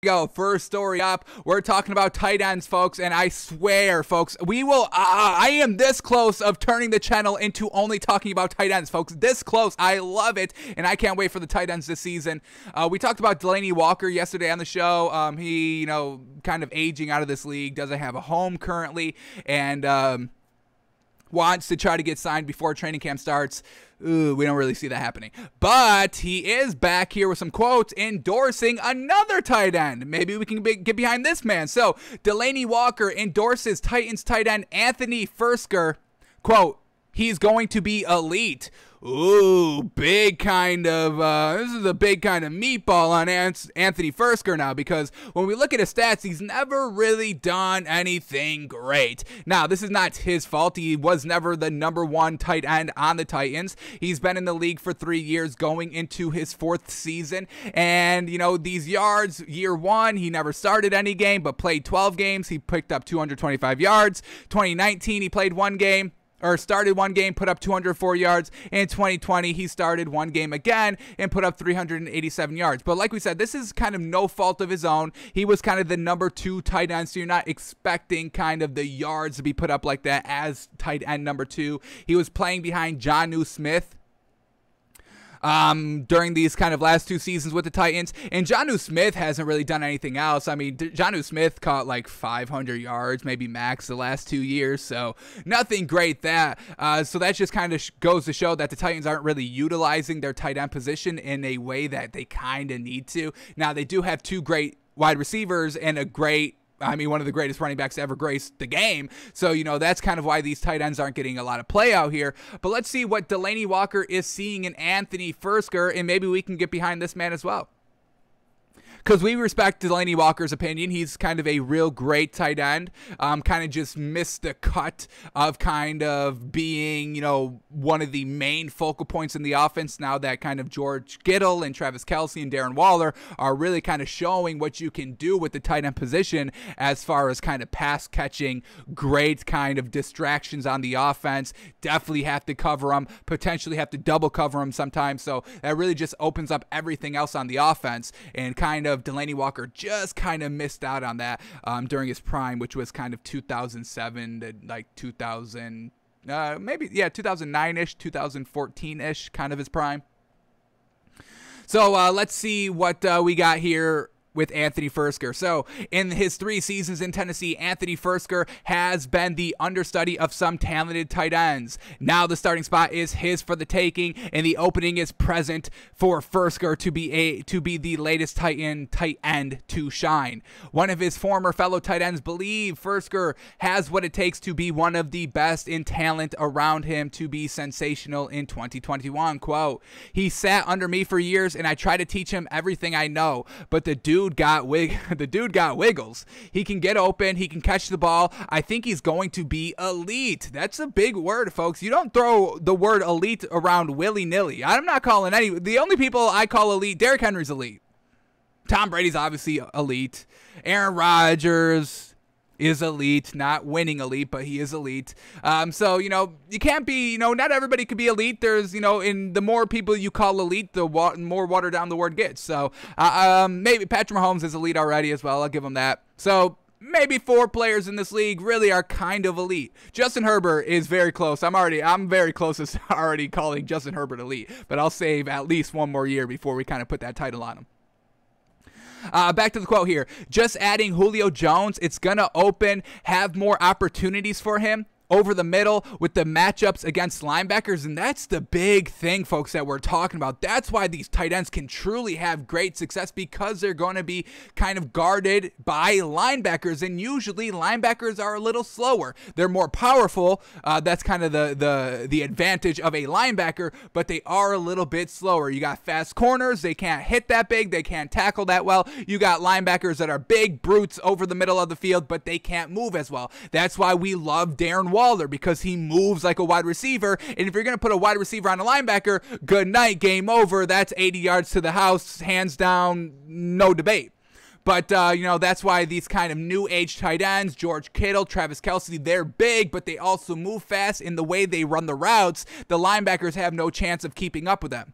Go. First story up, we're talking about tight ends, folks, and I swear, folks, we will, I am this close of turning the channel into only talking about tight ends, folks. This close. I love it, and I can't wait for the tight ends this season. We talked about Delanie Walker yesterday on the show. He, kind of aging out of this league, doesn't have a home currently, and wants to try to get signed before training camp starts. Ooh, we don't really see that happening. But he is back here with some quotes endorsing another tight end. Maybe we can get behind this man. So, Delanie Walker endorses Titans tight end Anthony Firkser. Quote, he's going to be elite. Ooh, big kind of, this is a big kind of meatball on Anthony Firkser now, because when we look at his stats, he's never really done anything great. Now, this is not his fault. He was never the #1 tight end on the Titans. He's been in the league for 3 years, going into his 4th season, and, these yards, year 1, he never started any game, but played 12 games. He picked up 225 yards. 2019, he played 1 game. Or started 1 game, put up 204 yards. In 2020, he started 1 game again and put up 387 yards. But like we said, this is kind of no fault of his own. He was kind of the #2 tight end, so you're not expecting kind of the yards to be put up like that as tight end #2. He was playing behind Jonnu Smith during these kind of last 2 seasons with the Titans, and Jonnu Smith hasn't really done anything else. I mean, Jonnu Smith caught like 500 yards, maybe max, the last 2 years, so nothing great that. So that just kind of goes to show that the Titans aren't really utilizing their tight end position in a way that they kind of need to. Now, they do have 2 great wide receivers and one of the greatest running backs to ever grace the game. So, that's kind of why these tight ends aren't getting a lot of play out here. But let's see what Delanie Walker is seeing in Anthony Firkser, and maybe we can get behind this man as well. Because we respect Delanie Walker's opinion. He's kind of a real great tight end. Kind of just missed the cut of kind of being, one of the main focal points in the offense now that kind of George Kittle and Travis Kelce and Darren Waller are really kind of showing what you can do with the tight end position as far as kind of pass catching, great kind of distractions on the offense. Definitely have to cover them, potentially have to double cover them sometimes. So that really just opens up everything else on the offense, and kind of Delanie Walker just kind of missed out on that during his prime, which was kind of 2007 to like 2009-ish, 2014-ish, kind of his prime. So let's see what we got here with Anthony Firkser. So, in his 3 seasons in Tennessee, Anthony Firkser has been the understudy of some talented tight ends. Now the starting spot is his for the taking, and the opening is present for Firkser to be the latest tight end to shine. One of his former fellow tight ends believe Firkser has what it takes to be one of the best in talent around him to be sensational in 2021. Quote, he sat under me for years, and I tried to teach him everything I know, but the dude got wiggles. He can get open. He can catch the ball. I think he's going to be elite. That's a big word, folks. You don't throw the word elite around willy-nilly. I'm not calling any. The only people I call elite, Derrick Henry's elite. Tom Brady's obviously elite. Aaron Rodgers is elite, not winning elite, but he is elite. So, you can't be, not everybody could be elite. There's, in the more people you call elite, the more watered down the word gets. So, maybe Patrick Mahomes is elite already as well. I'll give him that. So, maybe 4 players in this league really are kind of elite. Justin Herbert is very close. I'm very close to already calling Justin Herbert elite, but I'll save at least 1 more year before we kind of put that title on him. Back to the quote here. Just adding Julio Jones, it's going to have more opportunities for him over the middle with the matchups against linebackers, and that's the big thing, folks, that we're talking about. That's why these tight ends can truly have great success, because they're going to be kind of guarded by linebackers, and usually linebackers are a little slower. They're more powerful. That's kind of the advantage of a linebacker, but they are a little bit slower. You got fast corners. They can't hit that big. They can't tackle that well. You got linebackers that are big brutes over the middle of the field, but they can't move as well. That's why we love Darren Waller, because he moves like a wide receiver. And if you're going to put a wide receiver on a linebacker, good night, game over. That's 80 yards to the house, hands down, no debate. But, that's why these kind of new age tight ends, George Kittle, Travis Kelce, they're big, but they also move fast in the way they run the routes. The linebackers have no chance of keeping up with them.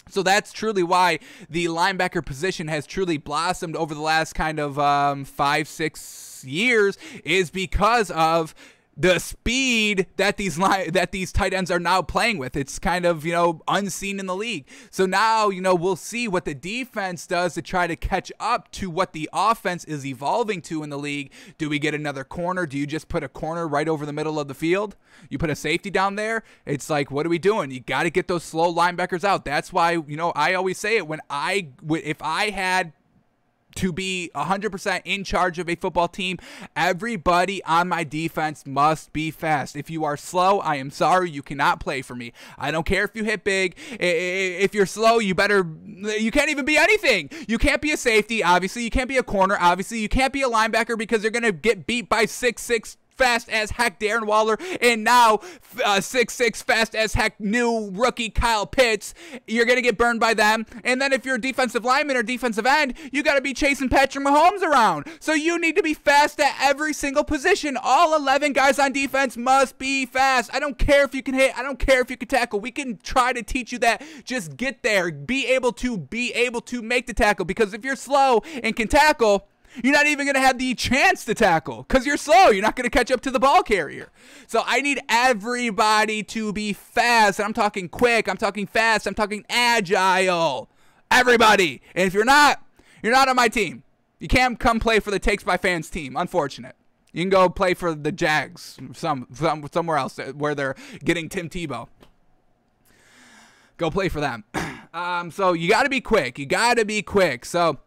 So that's truly why the linebacker position has truly blossomed over the last kind of 5-6 years, is because of the speed that these tight ends are now playing with. It's kind of, unseen in the league. So now, we'll see what the defense does to try to catch up to what the offense is evolving to in the league. Do we get another corner? Do you just put a corner right over the middle of the field? You put a safety down there? It's like, what are we doing? You got to get those slow linebackers out. That's why, I always say it, if I had to be 100% in charge of a football team, everybody on my defense must be fast. If you are slow, I am sorry, you cannot play for me. I don't care if you hit big. If you're slow, you can't even be anything. You can't be a safety, obviously. You can't be a corner, obviously. You can't be a linebacker because you're going to get beat by 6'6" fast as heck Darren Waller, and now 6'6" fast as heck new rookie Kyle Pitts. You're gonna get burned by them. And then if you're a defensive lineman or defensive end, you gotta be chasing Patrick Mahomes around. So you need to be fast at every single position. All 11 guys on defense must be fast. I don't care if you can hit, I don't care if you can tackle. We can try to teach you that. Just get there, be able to make the tackle, because if you're slow and can tackle, you're not even going to have the chance to tackle because you're slow. You're not going to catch up to the ball carrier. So I need everybody to be fast. And I'm talking quick. I'm talking fast. I'm talking agile. Everybody. And if you're not on my team. You can't come play for the Takes by Fans team. Unfortunate. You can go play for the Jags somewhere else where they're getting Tim Tebow. Go play for them. So you got to be quick. You got to be quick. So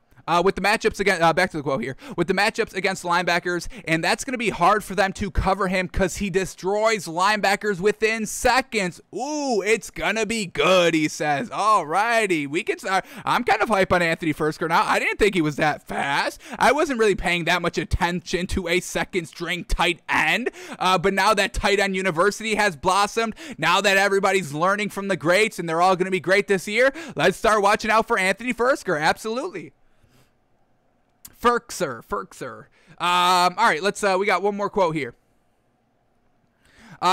with the matchups against, back to the quote here, with the matchups against linebackers, and that's going to be hard for them to cover him because he destroys linebackers within seconds. Ooh, it's going to be good, he says. All righty, we can start. I'm kind of hype on Anthony Firkser now. I didn't think he was that fast. I wasn't really paying that much attention to a second string tight end, but now that tight end university has blossomed, now that everybody's learning from the greats and they're all going to be great this year, let's start watching out for Anthony Firkser. Absolutely. Firkser. All right, let's. We got one more quote here.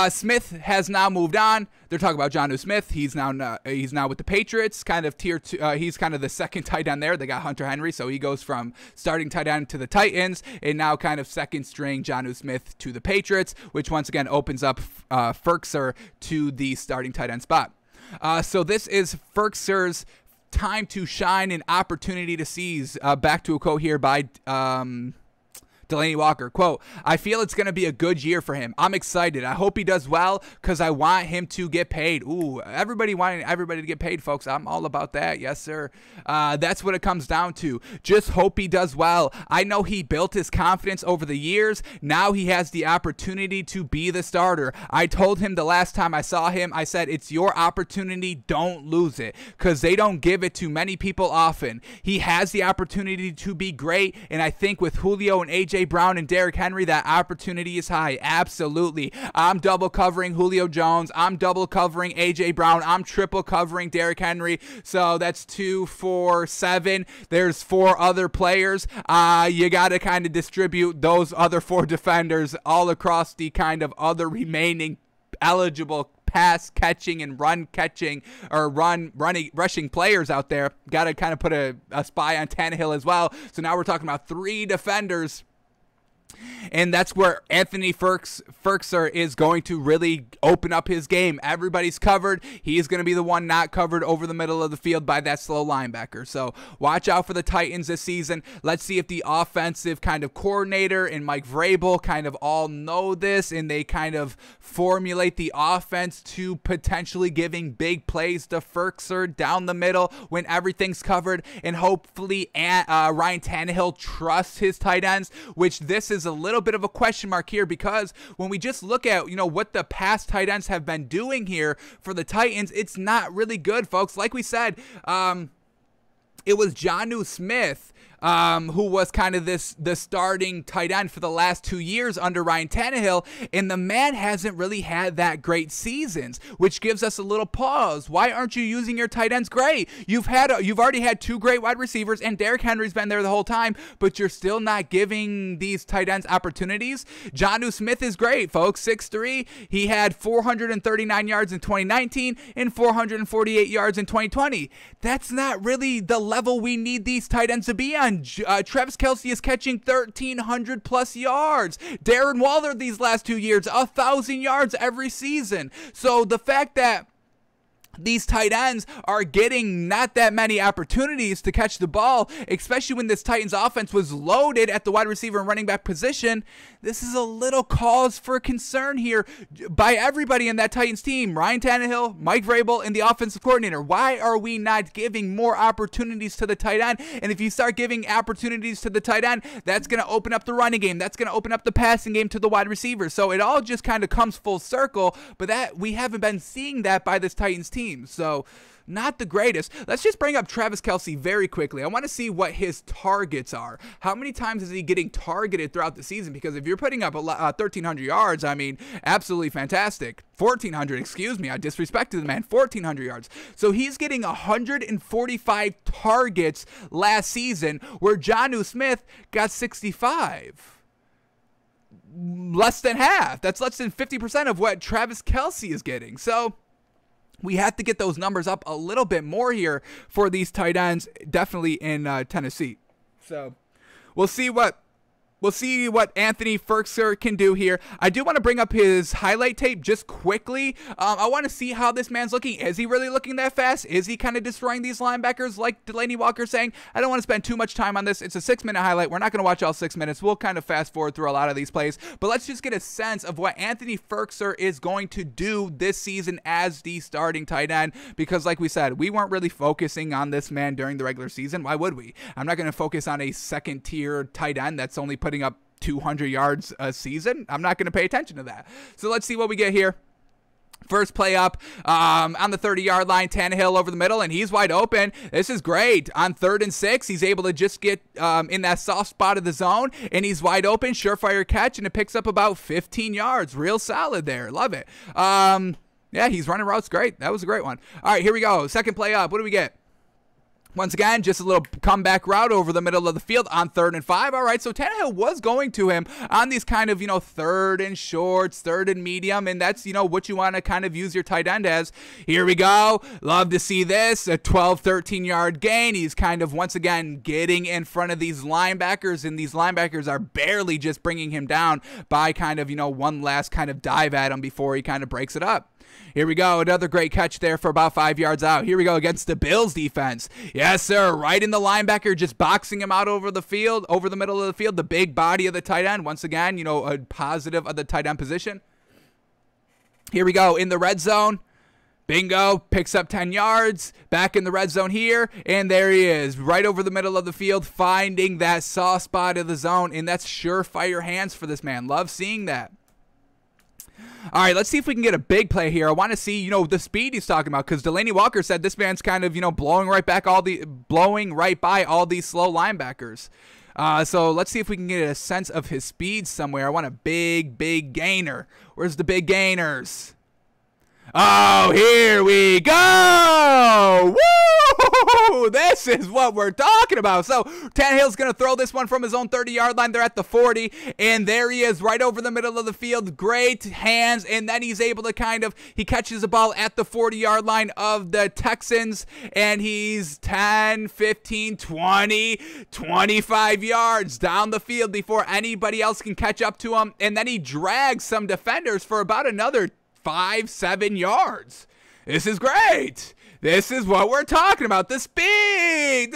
Smith has now moved on. They're talking about Jonnu Smith. He's now with the Patriots, kind of tier 2. He's kind of the second tight end there. They got Hunter Henry, so he goes from starting tight end to the Titans, and now kind of second string Jonnu Smith to the Patriots, which once again opens up Firkser to the starting tight end spot. So this is Firkser's time to shine and opportunity to seize. Back to a quote here by Delaney Walker. Quote, I feel it's going to be a good year for him. I'm excited. I hope he does well because I want him to get paid. Ooh, everybody wanting everybody to get paid, folks. I'm all about that. Yes, sir. That's what it comes down to. Just hope he does well. I know he built his confidence over the years. Now he has the opportunity to be the starter. I told him the last time I saw him, I said, it's your opportunity. Don't lose it because they don't give it to many people often. He has the opportunity to be great, and I think with Julio and A.J. Brown and Derrick Henry, that opportunity is high. Absolutely. I'm double covering Julio Jones. I'm double covering A.J. Brown. I'm triple covering Derrick Henry. So that's 2, 4, 7. There's 4 other players. You got to kind of distribute those other 4 defenders all across the kind of other remaining eligible pass catching and run catching or rushing players out there. Got to kind of put a spy on Tannehill as well. So now we're talking about 3 defenders. And that's where Anthony Firkser is going to really open up his game. Everybody's covered. He's going to be the one not covered over the middle of the field by that slow linebacker. So watch out for the Titans this season. Let's see if the offensive kind of coordinator and Mike Vrabel kind of all know this and they kind of formulate the offense to potentially giving big plays to Firkser down the middle when everything's covered. And hopefully Ryan Tannehill trusts his tight ends, which this is a little bit of a question mark here because when we just look at, what the past tight ends have been doing here for the Titans, it's not really good, folks. Like we said, it was Jonnu Smith who was kind of the starting tight end for the last 2 years under Ryan Tannehill, and the man hasn't really had that great seasons, which gives us a little pause. Why aren't you using your tight ends great? You've already had 2 great wide receivers, and Derrick Henry's been there the whole time, but you're still not giving these tight ends opportunities. Jonnu Smith is great, folks. 6'3". He had 439 yards in 2019 and 448 yards in 2020. That's not really the level we need these tight ends to be on. Travis Kelce is catching 1,300 plus yards. Darren Waller these last 2 years, 1,000 yards every season. So the fact that these tight ends are getting not that many opportunities to catch the ball, especially when this Titans offense was loaded at the wide receiver and running back position. This is a little cause for concern here by everybody in that Titans team. Ryan Tannehill, Mike Vrabel, and the offensive coordinator. Why are we not giving more opportunities to the tight end? And if you start giving opportunities to the tight end, that's going to open up the running game. That's going to open up the passing game to the wide receiver. So it all just kind of comes full circle, but that we haven't been seeing that by this Titans team. So not the greatest. Let's just bring up Travis Kelce very quickly. I want to see what his targets are. How many times is he getting targeted throughout the season? Because if you're putting up 1,300 yards, I mean, absolutely fantastic. 1,400, excuse me. I disrespected the man. 1,400 yards. So he's getting 145 targets last season, where Jonnu Smith got 65. Less than half. That's less than 50% of what Travis Kelce is getting. So we have to get those numbers up a little bit more here for these tight ends, definitely in Tennessee. So we'll see what Anthony Firkser can do here. I do want to bring up his highlight tape just quickly. I want to see how this man's looking. Is he really looking that fast? Is he kind of destroying these linebackers like Delaney Walker saying? I don't want to spend too much time on this. It's a 6-minute highlight. We're not going to watch all 6 minutes. We'll kind of fast forward through a lot of these plays. But let's just get a sense of what Anthony Firkser is going to do this season as the starting tight end. Because like we said, we weren't really focusing on this man during the regular season. Why would we? I'm not going to focus on a second-tier tight end that's only putting up 200 yards a season. I'm not going to pay attention to that. So let's see what we get here. First play up on the 30-yard line, Tannehill over the middle, and he's wide open. This is great. On 3rd and 6, he's able to just get in that soft spot of the zone, and he's wide open, surefire catch, and it picks up about 15 yards. Real solid there. Love it. Yeah, he's running routes great. That was a great one. All right, here we go. Second play up. What do we get? Once again, just a little comeback route over the middle of the field on 3rd and 5. All right, so Tannehill was going to him on these kind of, 3rd and shorts, 3rd and medium, and that's, what you want to kind of use your tight end as. Here we go. Love to see this. A 12, 13-yard gain. He's kind of, once again, getting in front of these linebackers, and these linebackers are barely just bringing him down by kind of, one last kind of dive at him before he kind of breaks it up. Here we go. Another great catch there for about 5 yards out. Here we go against the Bills defense. Yes, sir. Right in the linebacker, just boxing him out over the field, over the middle of the field. The big body of the tight end. Once again, a positive of the tight end position. Here we go in the red zone. Bingo. Picks up 10 yards. Back in the red zone here. And there he is. Right over the middle of the field, finding that soft spot of the zone. And that's surefire hands for this man. Love seeing that. All right, let's see if we can get a big play here. I want to see, the speed he's talking about, because Delaney Walker said this man's kind of, blowing right by all these slow linebackers. So let's see if we can get a sense of his speed somewhere. I want a big gainer. Where's the big gainers? Oh, here we go! Woo! This is what we're talking about. So Tannehill's going to throw this one from his own 30-yard line. They're at the 40, and there he is right over the middle of the field. Great hands, and then he's able to he catches the ball at the 40-yard line of the Texans, and he's 10, 15, 20, 25 yards down the field before anybody else can catch up to him, and then he drags some defenders for about another 5, 7 yards. This is great. This is what we're talking about. The speed,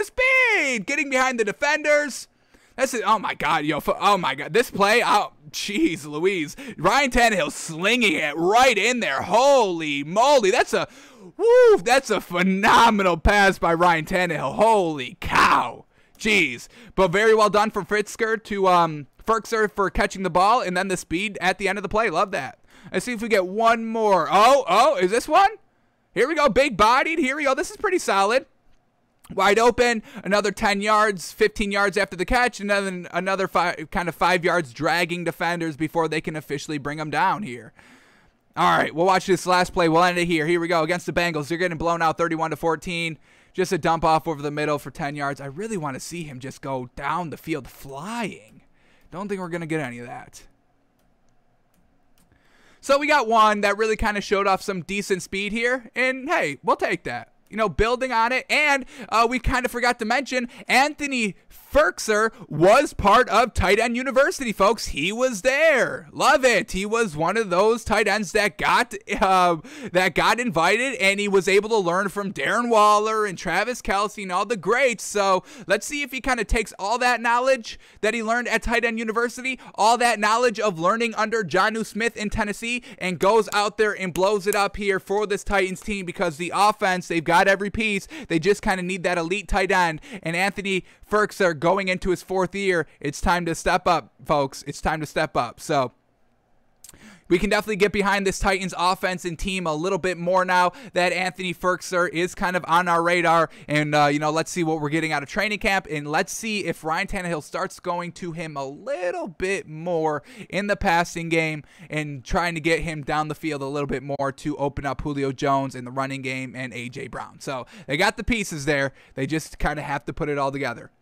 getting behind the defenders. That's it. Oh my God, oh my God, this play. Oh, jeez, Louise. Ryan Tannehill slinging it right in there. Holy moly, that's a phenomenal pass by Ryan Tannehill. Holy cow, jeez. But very well done from Firkser to Firkser for catching the ball, and then the speed at the end of the play. Love that. Let's see if we get one more. Oh, is this one? Here we go. Big bodied. Here we go. This is pretty solid. wide open, another 10 yards, 15 yards after the catch, and then another 5 yards dragging defenders before they can officially bring them down here. All right, we'll watch this last play. We'll end it here. Here we go against the Bengals. They're getting blown out 31-14. Just a dump off over the middle for 10 yards. I really want to see him just go down the field flying. Don't think we're going to get any of that. So we got one that really kind of showed off some decent speed here. And, hey, we'll take that. You know, building on it. And we kind of forgot to mention Anthony Firkser was part of Tight End University, folks. He was there. Love it. He was one of those tight ends that got invited, and he was able to learn from Darren Waller and Travis Kelce and all the greats. So let's see if he kind of takes all that knowledge that he learned at Tight End University, all that knowledge of learning under Jonnu Smith in Tennessee, and goes out there and blows it up here for this Titans team, because the offense, they've got every piece. They just kind of need that elite tight end. And Anthony Firkser, going into his 4th year, it's time to step up, folks. It's time to step up. So we can definitely get behind this Titans offense and team a little bit more now that Anthony Firkser is kind of on our radar. And, you know, let's see what we're getting out of training camp. And let's see if Ryan Tannehill starts going to him a little bit more in the passing game and trying to get him down the field a little bit more to open up Julio Jones in the running game and A.J. Brown. So they got the pieces there. They just kind of have to put it all together.